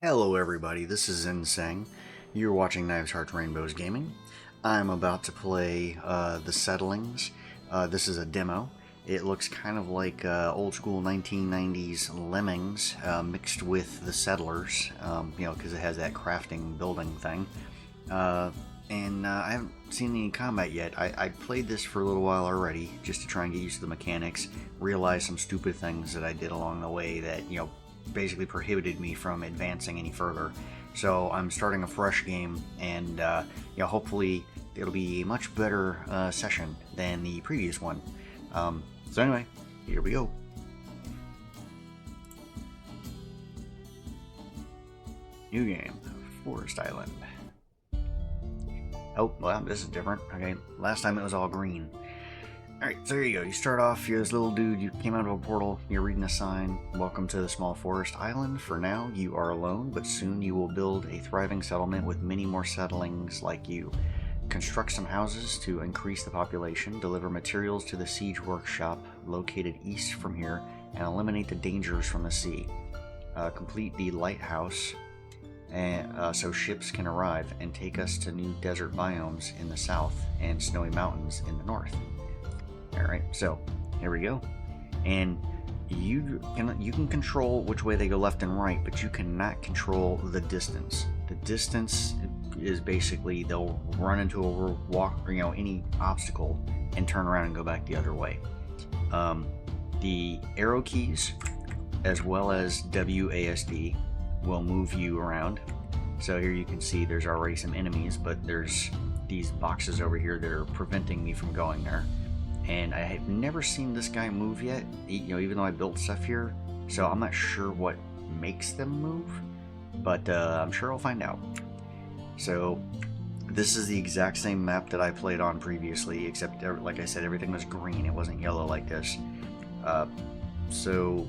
Hello everybody, this is Insang. You're watching Knives, Hearts, Rainbows Gaming. I'm about to play The Settlings. This is a demo. It looks kind of like old school 1990s Lemmings mixed with The Settlers, because it has that crafting building thing. I haven't seen any combat yet. I played this for a little while already just to try and get used to the mechanics, realize some stupid things that I did along the way that, basically prohibited me from advancing any further. So I'm starting a fresh game, and hopefully it'll be a much better session than the previous one. So anyway, here we go. New game, Forest Island. Oh, well, this is different. Okay, last time it was all green. Alright, so there you go. You start off, you're this little dude, you came out of a portal, you're reading a sign. Welcome to the small forest island. For now, you are alone, but soon you will build a thriving settlement with many more settlings like you. Construct some houses to increase the population, deliver materials to the siege workshop located east from here, and eliminate the dangers from the sea. Complete the lighthouse so ships can arrive and take us to new desert biomes in the south and snowy mountains in the north. Alright, so here we go. And you can control which way they go left and right, but you cannot control the distance. The distance is basically they'll run into a walk or any obstacle and turn around and go back the other way. The arrow keys as well as WASD will move you around. So here you can see there's already some enemies, but there's these boxes over here that are preventing me from going there. And I have never seen this guy move yet, even though I built stuff here, so I'm not sure what makes them move, but I'm sure I'll find out. So this is the exact same map that I played on previously, except like I said, everything was green, it wasn't yellow like this. So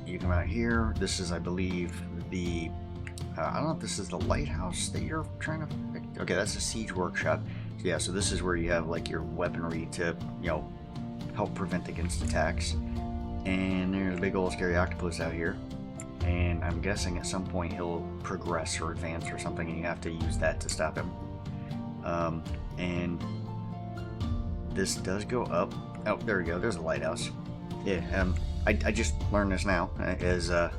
you come out here, this is, I believe, the I don't know if this is the lighthouse that you're trying to pick. Okay, that's the siege workshop. So yeah, so this is where you have like your weaponry to help prevent against attacks. And there's a big old scary octopus out here, and I'm guessing at some point he'll progress or advance or something, and you have to use that to stop him. And this does go up. Oh, there we go, there's a lighthouse. Yeah, I just learned this now as I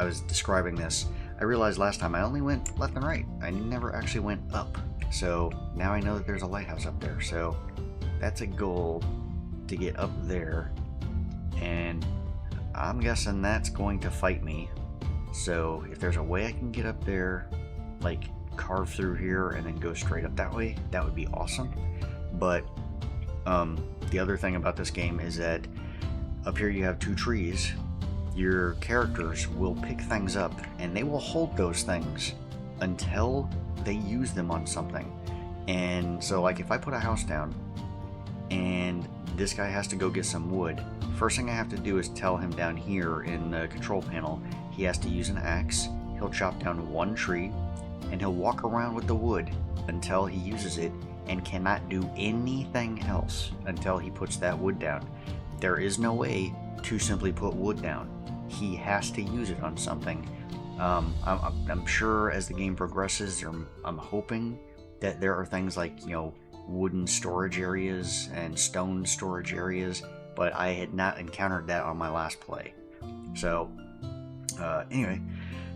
was describing this. I realized last time I only went left and right. I never actually went up. So now I know that there's a lighthouse up there. So that's a goal to get up there. And I'm guessing that's going to fight me. So if there's a way I can get up there, like carve through here and then go straight up that way, that would be awesome. But the other thing about this game is that up here you have two trees. Your characters will pick things up and they will hold those things until they use them on something. And so like if I put a house down and this guy has to go get some wood, first thing I have to do is tell him down here in the control panel he has to use an axe. He'll chop down one tree and he'll walk around with the wood until he uses it and cannot do anything else until he puts that wood down. There is no way to simply put wood down. He has to use it on something. I'm sure as the game progresses, I'm hoping that there are things like, wooden storage areas and stone storage areas, but I had not encountered that on my last play. So, anyway,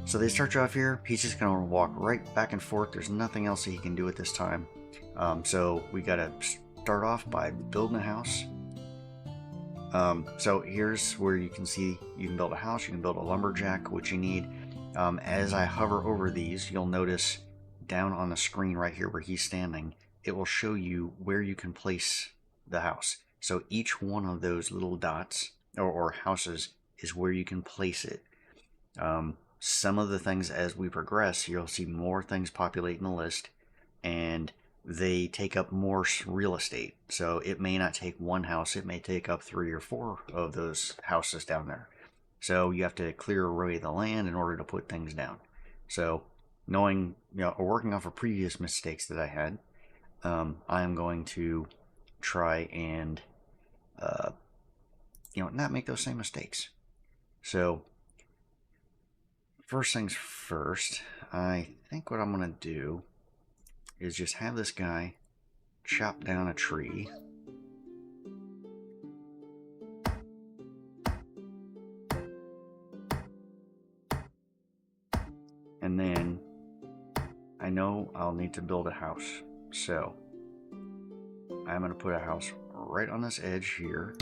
so they start you off here. He's just going to walk right back and forth. There's nothing else that he can do at this time. So we got to start off by building a house. So here's where you can see you can build a house, you can build a lumberjack, which you need. As I hover over these, you'll notice down on the screen right here where he's standing, it will show you where you can place the house. So each one of those little dots or houses is where you can place it. Some of the things as we progress, you'll see more things populate in the list, and they take up more real estate. So it may not take one house, it may take up 3 or 4 of those houses down there. So you have to clear away the land in order to put things down. So knowing, or working off of previous mistakes that I had, I'm going to try and, not make those same mistakes. So first things first, I think what I'm gonna do is just have this guy chop down a tree. And then I know I'll need to build a house. So I'm gonna put a house right on this edge here.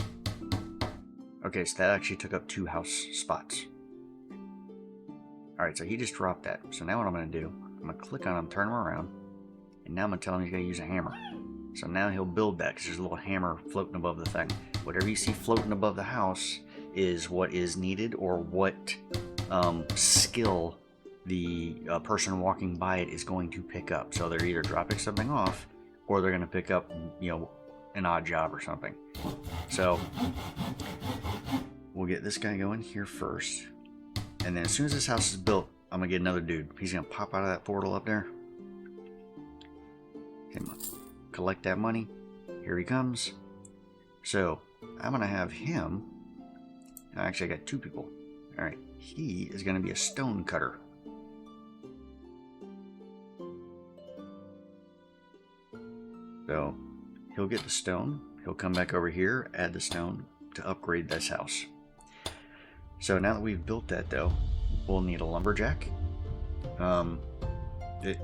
Okay, so that actually took up 2 house spots. Alright, so he just dropped that. So now what I'm gonna do, I'm gonna click on him, turn him around, and now I'm gonna tell him he's gonna use a hammer. So now he'll build that because there's a little hammer floating above the thing. Whatever you see floating above the house is what is needed, or what skill the person walking by it is going to pick up. So they're either dropping something off, or they're going to pick up, an odd job or something. So we'll get this guy going here first, and then as soon as this house is built, I'm gonna get another dude. He's gonna pop out of that portal up there. Collect that money. Here he comes. So I'm gonna have him. Actually, I got 2 people. All right, he is gonna be a stone cutter. So he'll get the stone. He'll come back over here, add the stone to upgrade this house. So now that we've built that, though, we'll need a lumberjack.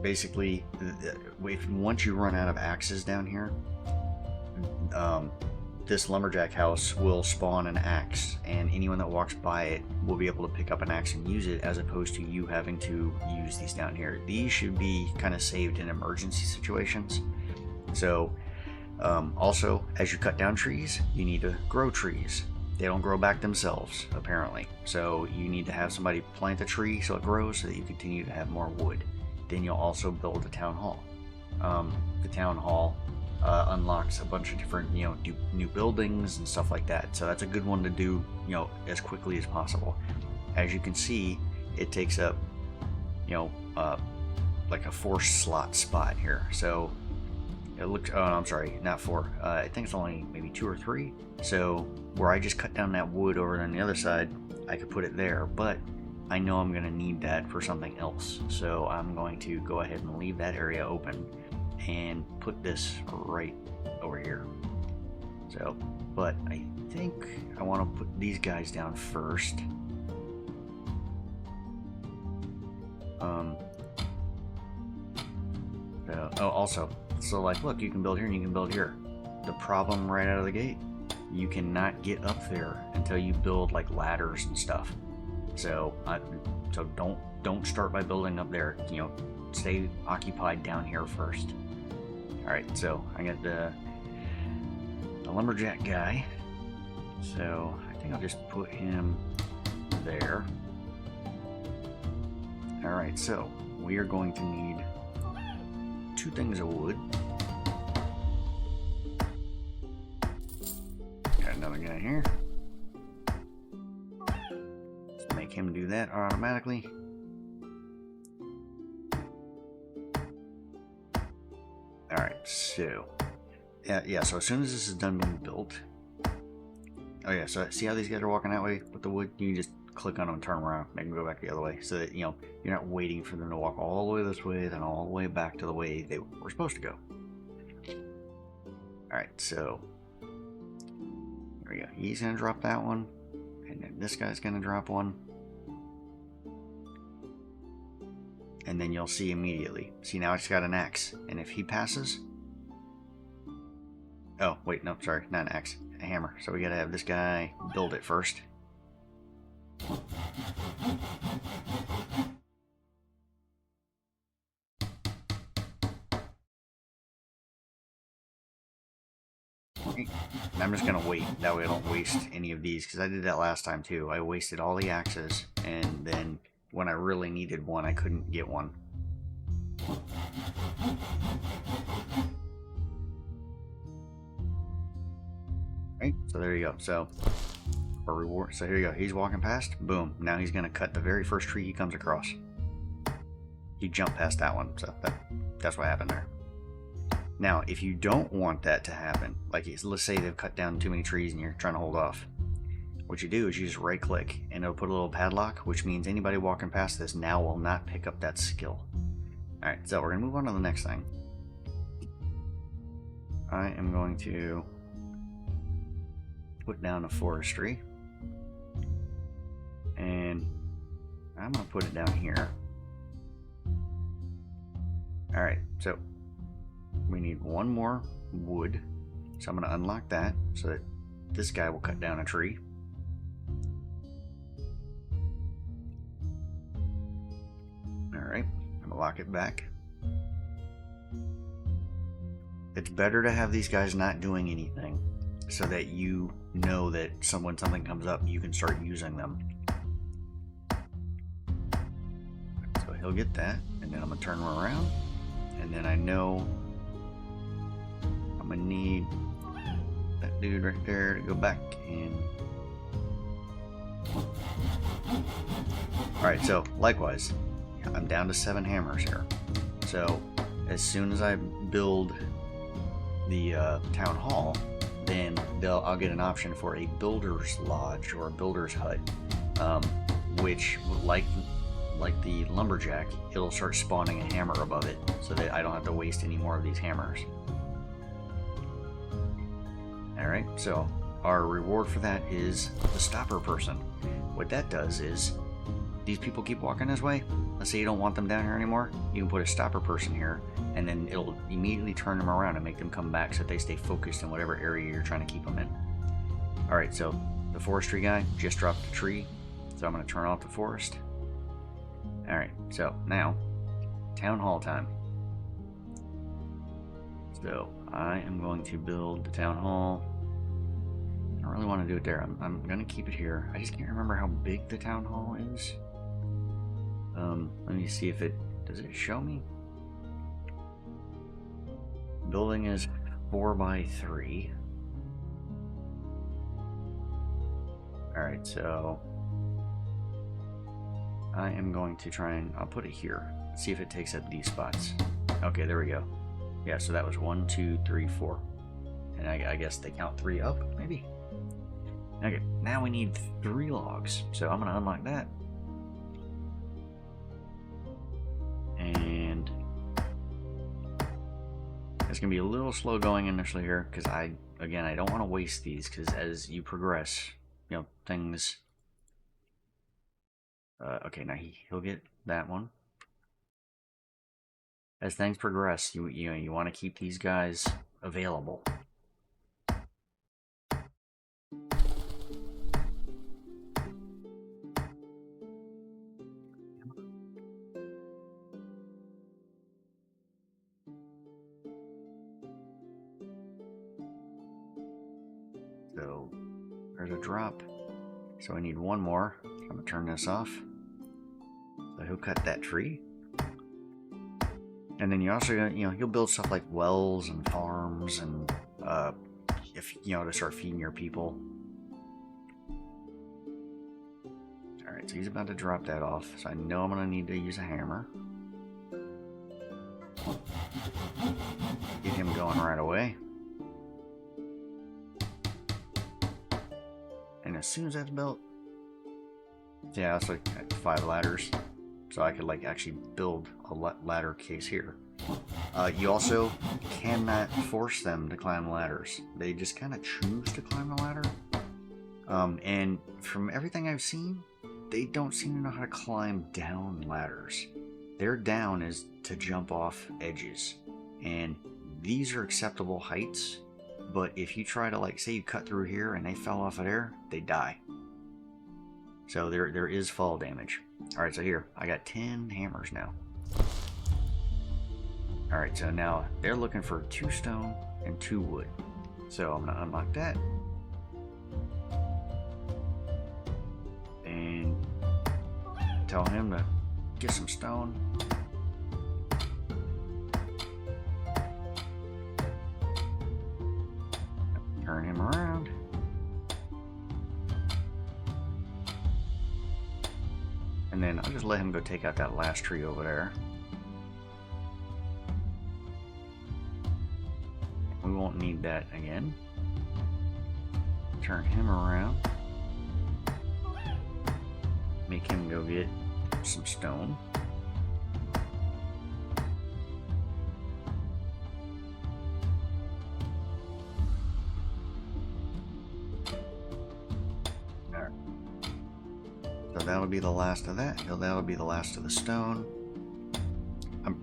Basically, once you run out of axes down here, this lumberjack house will spawn an axe, and anyone that walks by it will be able to pick up an axe and use it, as opposed to you having to use these down here. These should be kind of saved in emergency situations. So also, as you cut down trees, you need to grow trees. They don't grow back themselves, apparently. So you need to have somebody plant a tree so it grows, so that you continue to have more wood. Then you'll also build a town hall. The town hall unlocks a bunch of different, new buildings and stuff like that. So that's a good one to do, as quickly as possible. As you can see, it takes up, like a 4 slot spot here. So it looks, oh, I'm sorry, not 4. I think it's only maybe 2 or 3. So where I just cut down that wood over on the other side, I could put it there, but I know I'm going to need that for something else. So I'm going to go ahead and leave that area open and put this right over here. So, but I think I want to put these guys down first. Also, so like, look, you can build here and you can build here. The problem right out of the gate, you cannot get up there until you build like ladders and stuff. So, don't start by building up there. Stay occupied down here first. All right, so I got the lumberjack guy. So I think I'll just put him there. All right, so we are going to need 2 things of wood. Got another guy here. Let's make him do that automatically. Alright, so yeah, so as soon as this is done being built, oh yeah, so see how these guys are walking that way with the wood? You just click on them and turn them around, make them go back the other way, so that you're not waiting for them to walk all the way this way, then all the way back to the way they were supposed to go. Alright, so there we go. He's gonna drop that one, and then this guy's gonna drop one, and then you'll see immediately. See, now it's got an axe, and if he passes, oh wait, no, sorry, not an axe, a hammer. So we gotta have this guy build it first. And I'm just gonna wait, that way I don't waste any of these, because I did that last time too. I wasted all the axes, and then when I really needed one, I couldn't get one. Right, so there you go. So for reward, so here you go. He's walking past, boom. Now he's gonna cut the very first tree he comes across. He jumped past that one, so that's what happened there. Now, if you don't want that to happen, like let's say they've cut down too many trees and you're trying to hold off, what you do is you just right click and it'll put a little padlock, which means anybody walking past this now will not pick up that skill. Alright, so we're going to move on to the next thing. I am going to put down a forestry. And I'm going to put it down here. Alright, so we need one more wood. So I'm going to unlock that so that this guy will cut down a tree. Alright, I'm going to lock it back. It's better to have these guys not doing anything so that you know that when something comes up, you can start using them. So he'll get that, and then I'm going to turn him around, and then I know I'm going to need that dude right there to go back in. Alright, so likewise, I'm down to 7 hammers here. So as soon as I build the town hall, then I'll get an option for a builder's lodge or a builder's hut, which, like the lumberjack, it'll start spawning a hammer above it so that I don't have to waste any more of these hammers. Alright, so our reward for that is the stopper person. What that does is, these people keep walking this way. Let's say you don't want them down here anymore. You can put a stopper person here, and then it'll immediately turn them around and make them come back so that they stay focused in whatever area you're trying to keep them in. Alright, so the forestry guy just dropped a tree, so I'm going to turn off the forest. Alright, so now, town hall time. So I am going to build the town hall. I don't really want to do it there. I'm going to keep it here. I just can't remember how big the town hall is. Let me see if does it show me? Building is 4x3. Alright, so I am going to try and I'll put it here. See if it takes up these spots. Okay, there we go. Yeah, so that was 1, 2, 3, 4. And I guess they count 3 up, maybe? Okay, now we need 3 logs. So I'm going to unlock that. And it's going to be a little slow going initially here because I don't want to waste these because as you progress, things... okay, now he'll get that one. As things progress, you want to keep these guys available. So there's a drop. So I need one more. So I'm gonna turn this off. So he'll cut that tree. And then you also you'll build stuff like wells and farms and if to start feeding your people. Alright, so he's about to drop that off. So I know I'm gonna need to use a hammer. Get him going right away. And as soon as that's built, yeah, that's like 5 ladders. So I could actually build a ladder case here. You also cannot force them to climb ladders. They just kind of choose to climb the ladder. And from everything I've seen, they don't seem to know how to climb down ladders. Their down is to jump off edges. And these are acceptable heights. But if you try to, say you cut through here and they fell off of there, they die. So there is fall damage. Alright, so here, I got 10 hammers now. Alright, so now they're looking for 2 stone and 2 wood. So I'm going to unlock that. And tell him to get some stone. Turn him around. And then I'll just let him go take out that last tree over there. We won't need that again. Turn him around. make him go get some stone. Alright. So that'll be the last of that. That'll be the last of the stone.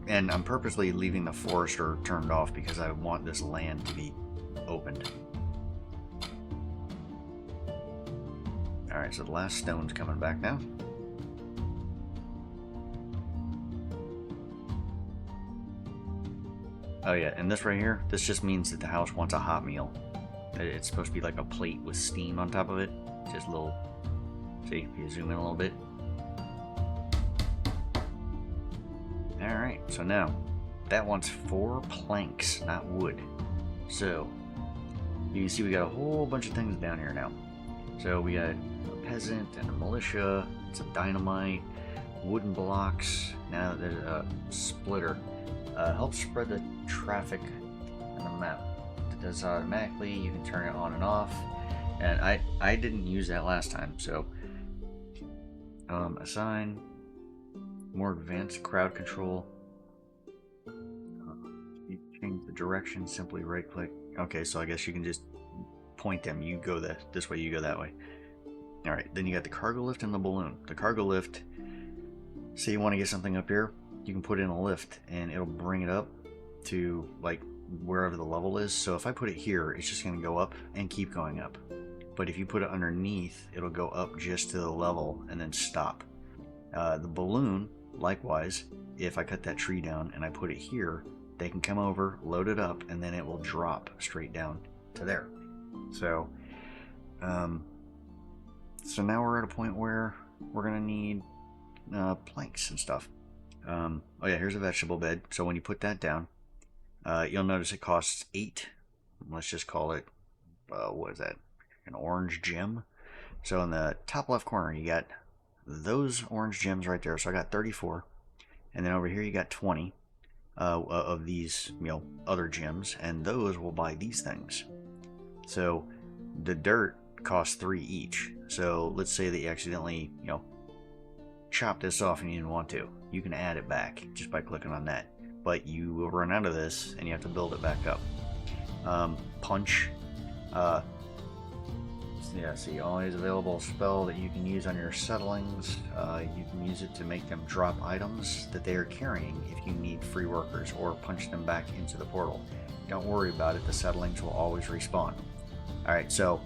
I'm purposely leaving the forester turned off because I want this land to be opened. Alright, so the last stone's coming back now. Oh yeah, and this right here, this just means that the house wants a hot meal. It's supposed to be like a plate with steam on top of it. Just a little... See, if you zoom in a little bit. Alright, so now, that wants 4 planks, not wood. So, you can see we got a whole bunch of things down here now. So we got a peasant and a militia, some dynamite, wooden blocks. Now there's a splitter. Helps spread the traffic on the map. It does automatically. You can turn it on and off. And I didn't use that last time, so assign more advanced crowd control. You change the direction, simply right click. Okay, so I guess you can just point them. You go this way, you go that way. Alright, then you got the cargo lift and the balloon. The cargo lift, say you want to get something up here, you can put in a lift and it'll bring it up to like wherever the level is. So if I put it here, it's just going to go up and keep going up. But if you put it underneath, it'll go up just to the level and then stop. The balloon, likewise, if I cut that tree down and I put it here, they can come over, load it up, and then it will drop straight down to there. So, so now we're at a point where we're going to need planks and stuff. Oh yeah, here's a vegetable bed. So when you put that down, you'll notice it costs 8. Let's just call it, what is that? An orange gem. So in the top left corner, you got those orange gems right there. So I got 34. And then over here, you got 20 of these, other gems. And those will buy these things. So the dirt costs 3 each. So let's say that you accidentally, chop this off and you didn't want to. You can add it back just by clicking on that. But you will run out of this and you have to build it back up. Punch. Yeah, see, always available spell that you can use on your settlings. You can use it to make them drop items that they are carrying if you need free workers, or punch them back into the portal. Don't worry about it, the settlings will always respawn. Alright, so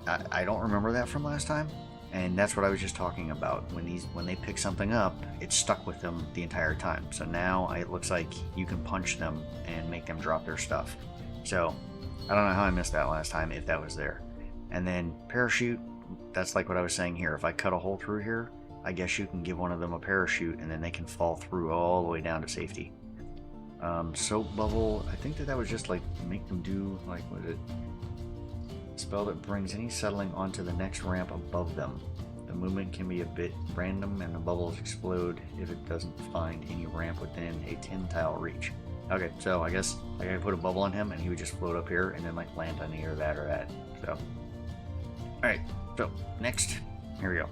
I don't remember that from last time, and that's what I was just talking about. When they pick something up, it's stuck with them the entire time. So now it looks like you can punch them and make them drop their stuff. So I don't know how I missed that last time, if that was there. And then parachute, that's like what I was saying here. If I cut a hole through here, I guess you can give one of them a parachute and then they can fall through all the way down to safety. Soap bubble, I think that was just like make them do, like, what is it? Spell that brings any settling onto the next ramp above them. The movement can be a bit random and the bubbles explode if it doesn't find any ramp within a 10 tile reach. Okay, so I guess I gotta put a bubble on him and he would just float up here and then like land on either that or that. So, alright, so next, here we go.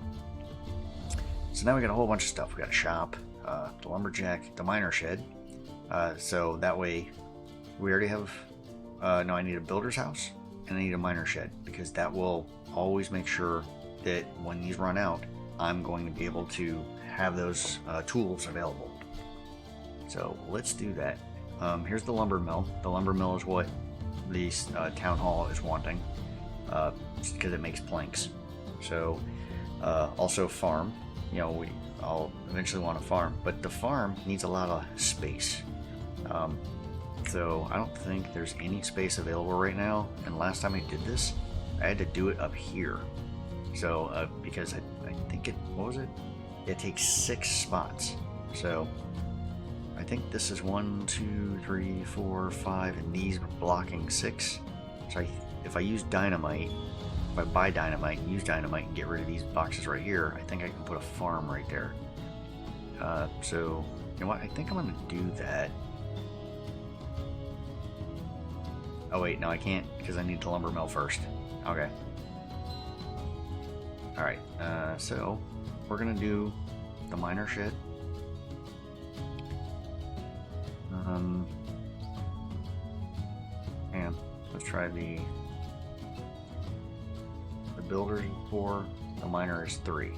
So now we got a whole bunch of stuff. We got a shop, the lumberjack, the miner shed. So that way we already have, no, I need a builder's house and I need a miner shed, because that will always make sure that when these run out, I'm going to be able to have those tools available. So let's do that. Here's the lumber mill. The lumber mill is what the town hall is wanting, because it makes planks. So also farm. I'll eventually want a farm, but the farm needs a lot of space. So I don't think there's any space available right now. And last time I did this, I had to do it up here. So because I think what was it? It takes 6 spots. So I think this is 1, 2, 3, 4, 5, and these are blocking 6. So if I use dynamite, if I buy dynamite and use dynamite and get rid of these boxes right here, I think I can put a farm right there. So you know what? I think I'm gonna do that. Oh wait, no, I can't, because I need the lumber mill first. Okay. Alright, so we're gonna do the miner shit. And let's try the builder's 4, the miner is 3.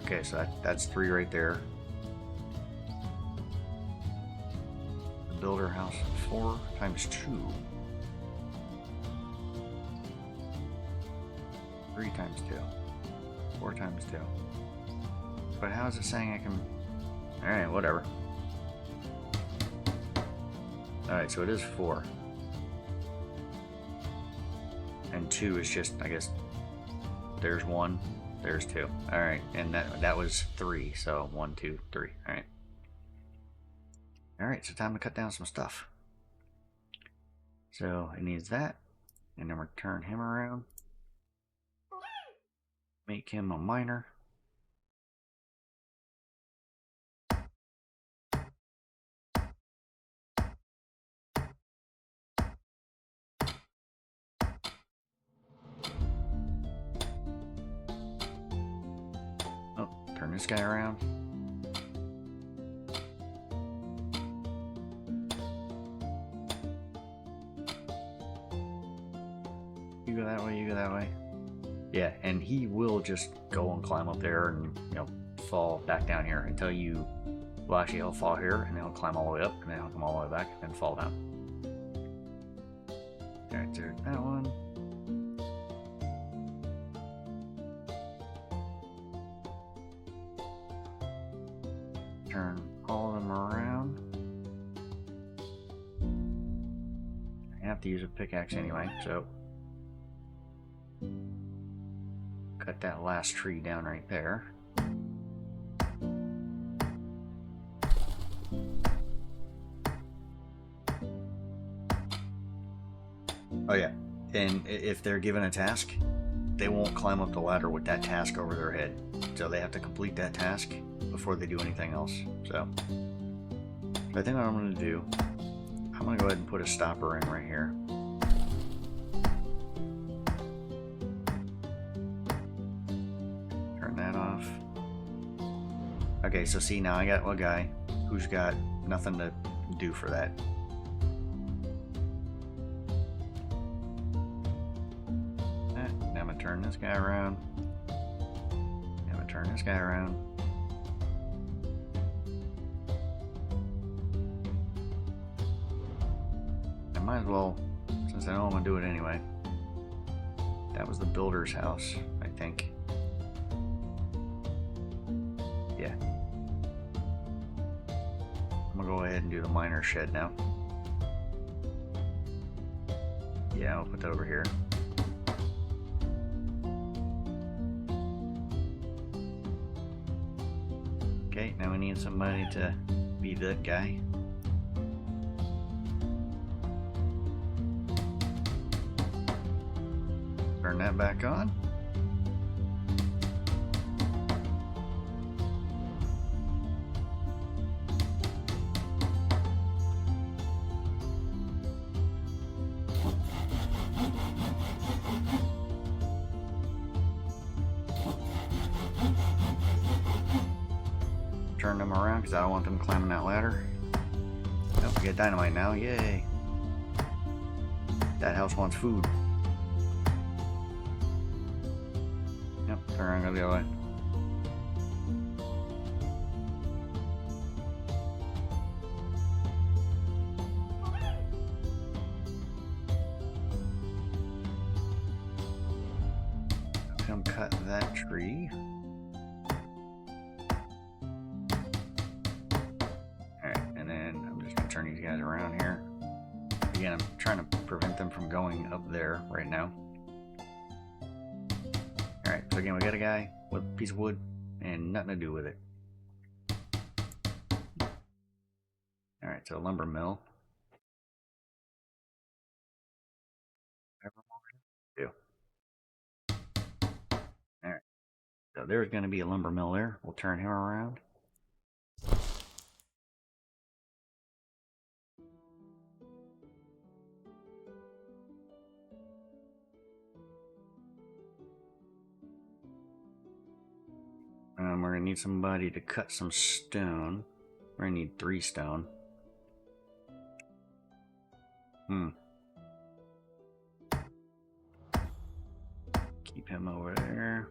Okay, so that's 3 right there. The builder house 4 times 2. 3 times 2. 4 times 2. But how is it saying I can... Alright, whatever. Alright, so it is 4. And 2 is just, I guess, there's 1, there's 2. Alright, and that was 3, so 1, 2, 3. Alright. Alright, so time to cut down some stuff. So it needs that, and then we'll turn him around. Make him a miner. Oh, turn this guy around. You go that way, you go that way. Yeah, and he will just go and climb up there and, you know, fall back down here until you... Well, actually, he'll fall here, and then he'll climb all the way up, and then he'll come all the way back, and then fall down. Alright, there's that one. Turn all of them around. I have to use a pickaxe anyway, so... Cut that last tree down right there. Oh yeah, and if they're given a task, they won't climb up the ladder with that task over their head. So they have to complete that task before they do anything else. So I think what I'm going to do, I'm going to go ahead and put a stopper in right here. Turn that off. Okay, so see, now I got a guy who's got nothing to do for that. Now I'm going to turn this guy around. I'm going to turn this guy around. I might as well, since I know I'm going to do it anyway. That was the builder's house, I think. Yeah. I'm going to go ahead and do the miner shed now. Yeah, I'll put that over here. Okay, now we need somebody to be the guy. Turn that back on. Turn them around because I don't want them climbing that ladder. Oh, we get dynamite now, yay! That house wants food. Yep, turn around, go the other way. Come cut that tree. Turn these guys around here. Again, I'm trying to prevent them from going up there right now. Alright, so again, we got a guy with a piece of wood and nothing to do with it. Alright, so a lumber mill. Alright, so there's going to be a lumber mill there. We'll turn him around. we're gonna need somebody to cut some stone. We're gonna need 3 stone. Keep him over there.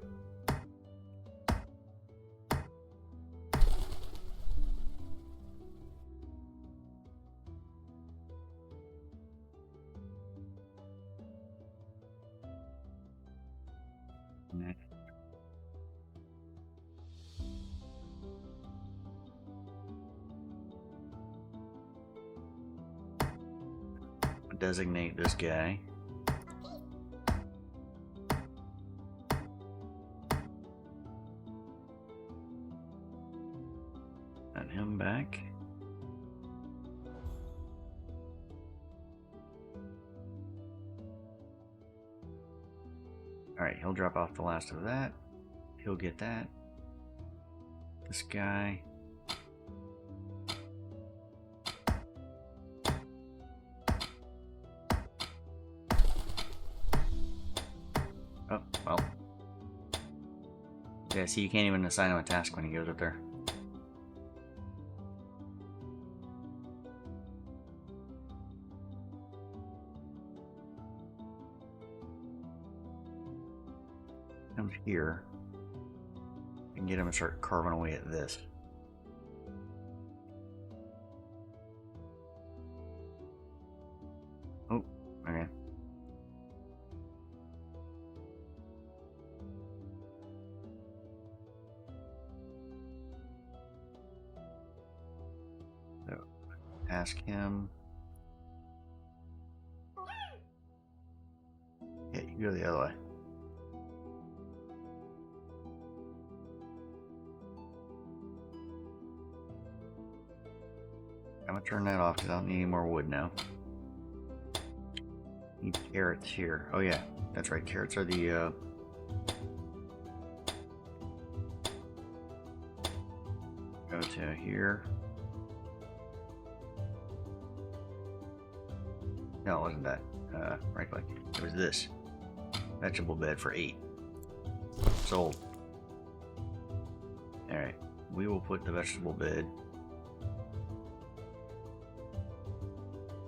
Designate this guy. Send him back. Alright, he'll drop off the last of that. He'll get that. This guy. Oh, well. Yeah, see, you can't even assign him a task when he goes up there. Comes here. And get him to start carving away at this. Oh, okay. So, ask him. Yeah, you go the other way. I'm gonna turn that off because I don't need any more wood now. Need carrots here. Oh yeah, that's right. Carrots are the go to here. No, it wasn't that. Right click. It was this. Vegetable bed for 8. Sold. Alright. We will put the vegetable bed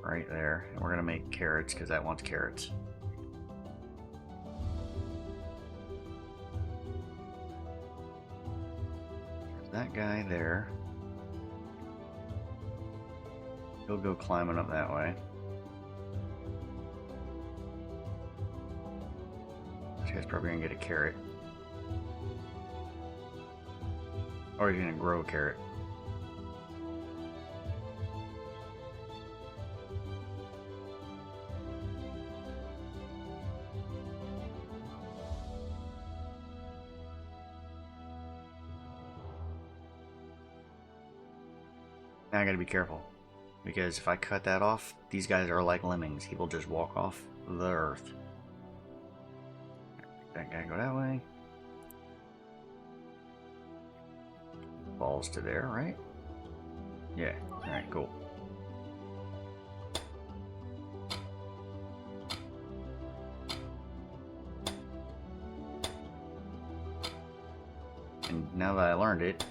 right there. And we're going to make carrots because that wants carrots. There's that guy there. He'll go climbing up that way. This guy's probably going to get a carrot. Or he's going to grow a carrot. Now I gotta be careful, because if I cut that off, these guys are like lemmings. He will just walk off the earth. That guy go that way. Balls to there, right? Yeah, alright, cool. And now that I learned it,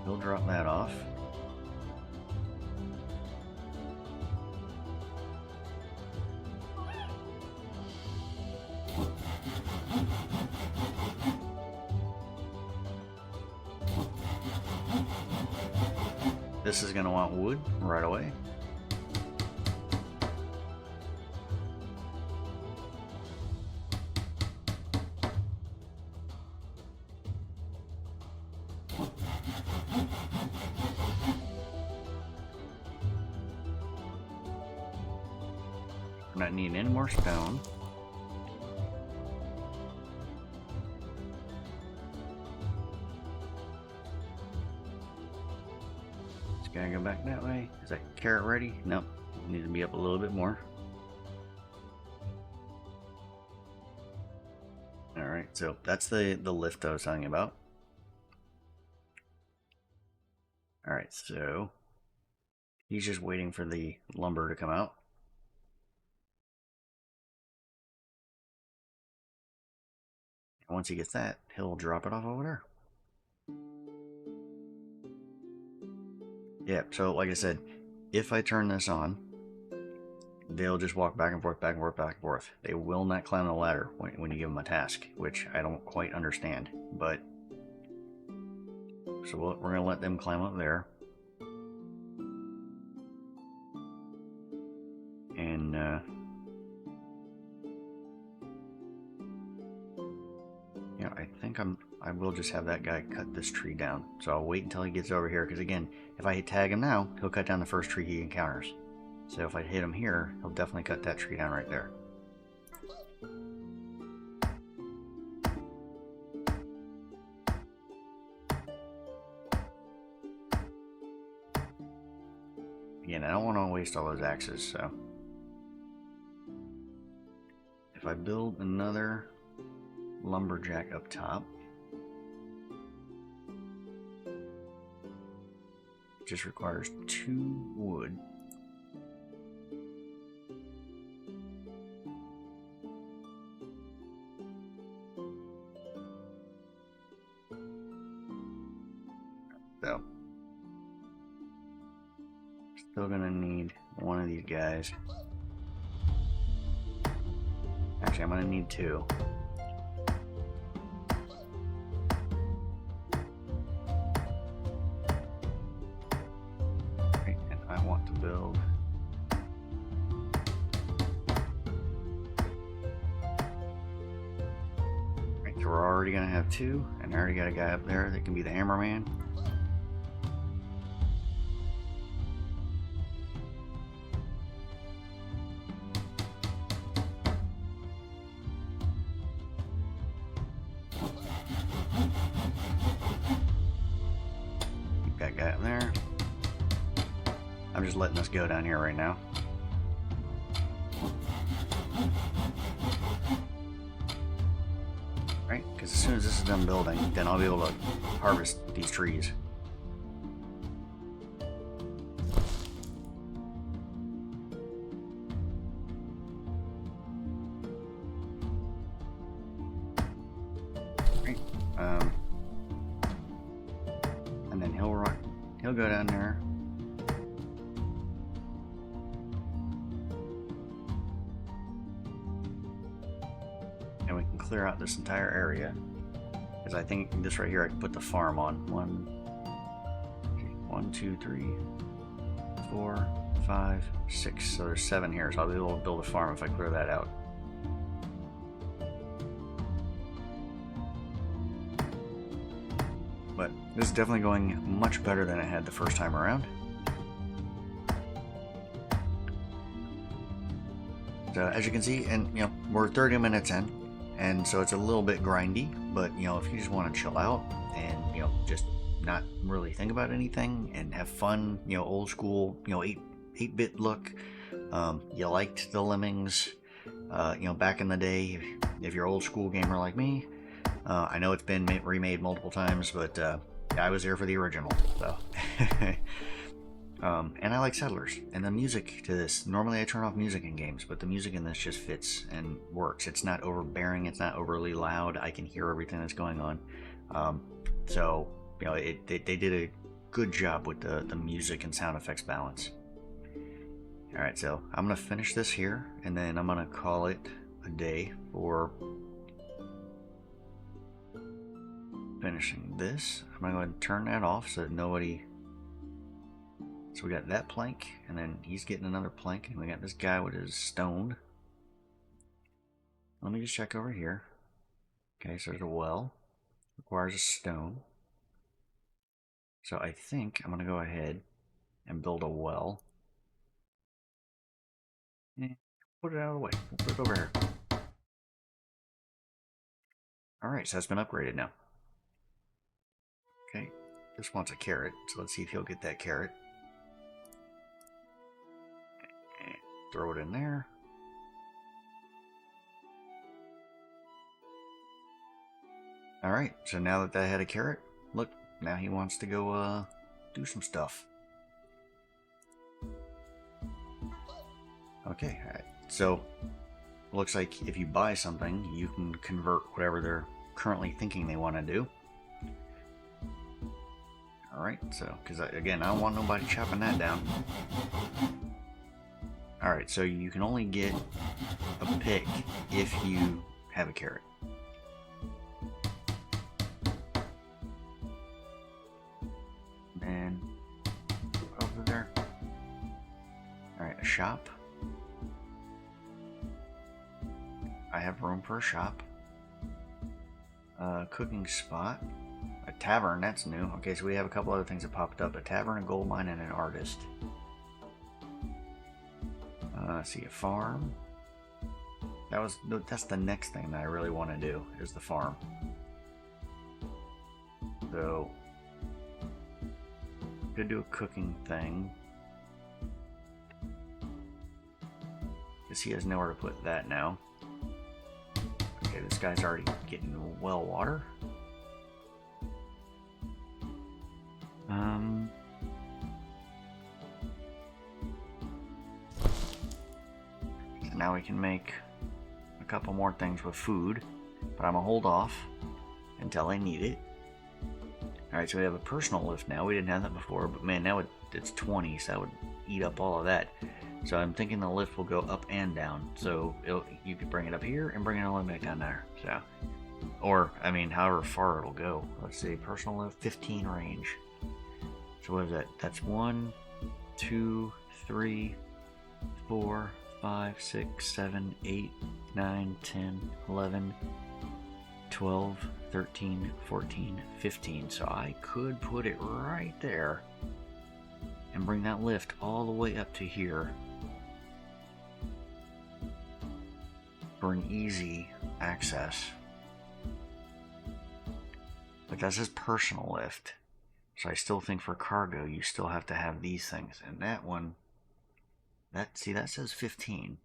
he'll drop that off. This is going to want wood right away. We're not needing any more stone. Gotta go back that way. Is that carrot ready? Nope. Needs to be up a little bit more. Alright, so that's the lift I was telling you about. Alright, so he's just waiting for the lumber to come out. Once he gets that, he'll drop it off over there. Yeah, so like I said, if I turn this on, they'll just walk back and forth, back and forth, back and forth. They will not climb the ladder when you give them a task, which I don't quite understand. But so we're going to let them climb up there. And you know, I think I will just have that guy cut this tree down. So I'll wait until he gets over here, because again, if I tag him now, he'll cut down the first tree he encounters. So if I hit him here, he'll definitely cut that tree down right there. Again, I don't want to waste all those axes, so if I build another lumberjack up top, it just requires 2 wood. So still gonna need one of these guys. Actually, I'm gonna need 2. Right, and I want to build right, so we're already gonna have 2, and I already got a guy up there that can be the hammerman. That guy up there. I'm just letting this go down here right now. Right? Because as soon as this is done building, then I'll be able to harvest these trees. Right? And then he'll go down there. And we can clear out this entire area. Because I think this right here I can put the farm on. 1, 2, 3, 4, 5, 6. So there's 7 here. So I'll be able to build a farm if I clear that out. But this is definitely going much better than it had the first time around. So as you can see, and you know, we're 30 minutes in, and so it's a little bit grindy, but you know, if you just want to chill out and you know, just not really think about anything and have fun, you know, old school, you know, 8-bit look, you liked the lemmings, you know, back in the day, if you're an old school gamer like me, I know it's been remade multiple times, but I was there for the original, so. And I like Settlers, and the music to this, normally I turn off music in games, but the music in this just fits and works. It's not overbearing, it's not overly loud, I can hear everything that's going on. So, you know, they did a good job with the music and sound effects balance. Alright, so I'm going to finish this here, and then I'm going to call it a day for finishing this. I'm going to go ahead and turn that off so that nobody... So we got that plank, and then he's getting another plank, and we got this guy with his stone. Let me just check over here. Okay, so there's a well. Requires a stone. So I think I'm going to go ahead and build a well. And put it out of the way. We'll put it over here. Alright, so that's been upgraded now. Okay, this wants a carrot, so let's see if he'll get that carrot. And throw it in there. Alright, so now that had a carrot, look, now he wants to go do some stuff. Okay, so looks like if you buy something, you can convert whatever currently thinking they want to do. Alright, so, because again, I don't want nobody chopping that down. Alright, so you can only get a pick if you have a carrot. And over there. Alright, a shop. I have room for a shop. A cooking spot. A tavern, that's new. Okay, so we have a couple other things that popped up. A tavern, a gold mine, and an artist. Let's see, a farm. That's the next thing that I really want to do, is the farm. So, could do a cooking thing. Because he has nowhere to put that now. Okay, this guy's already getting well water. So now we can make a couple more things with food, but I'm gonna hold off until I need it. Alright, so we have a personal lift now. We didn't have that before, but man, now it's 20, so that would eat up all of that. So I'm thinking the lift will go up and down. So you could bring it up here and bring it all the way back down there. So, or, I mean, however far it'll go. Let's see, personal lift, 15 range. So what is that? That's 1, 2, 3, 4, 5, 6, 7, 8, 9, 10, 11, 12, 13, 14, 15. So I could put it right there and bring that lift all the way up to here for an easy access. But that's his personal lift. So I still think for cargo, you still have to have these things. And that one, that says 15.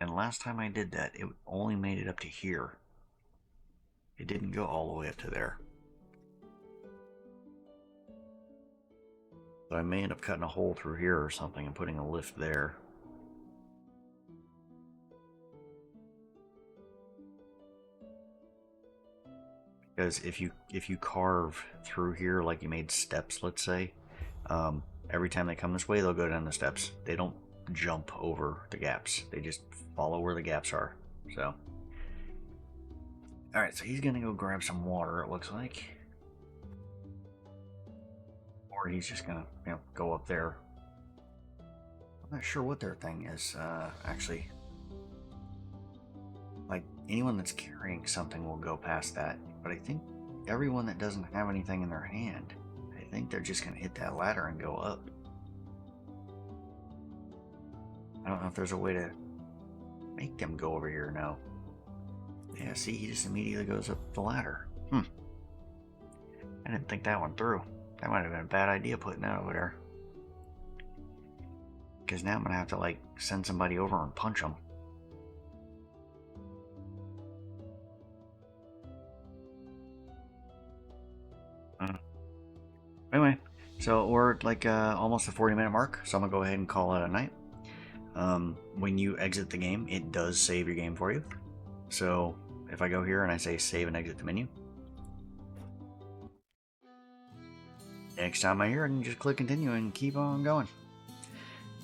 And last time I did that, it only made it up to here. It didn't go all the way up to there. So I may end up cutting a hole through here or something and putting a lift there. Because if you carve through here like you made steps, let's say, every time they come this way, they'll go down the steps. They don't jump over the gaps. They just follow where the gaps are. So, all right. So he's gonna go grab some water. It looks like, or he's just gonna go up there. I'm not sure what their thing is actually. Like anyone that's carrying something will go past that. But I think everyone that doesn't have anything in their hand, I think they're just going to hit that ladder and go up. I don't know if there's a way to make them go over here now. Yeah, see, he just immediately goes up the ladder. I didn't think that one through. That might have been a bad idea putting that over there. Because now I'm going to have to, like, send somebody over and punch them. Anyway, so we're at like almost a 40-minute mark, so I'm gonna go ahead and call it a night. When you exit the game, it does save your game for you. So if I go here and I say save and exit the menu, next time I hear it, I can just click continue and keep on going.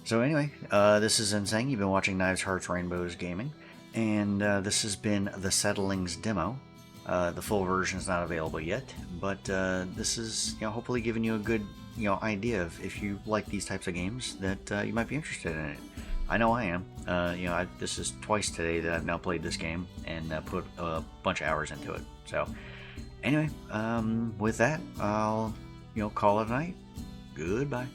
So anyway, this is Insane. You've been watching Knives, Hearts, Rainbows Gaming, and this has been the Settlings demo. The full version is not available yet, but this is hopefully giving you a good idea of if you like these types of games that you might be interested in it. I know I am. This is twice today that I've now played this game and put a bunch of hours into it. So anyway, with that, I'll call it a night. Goodbye.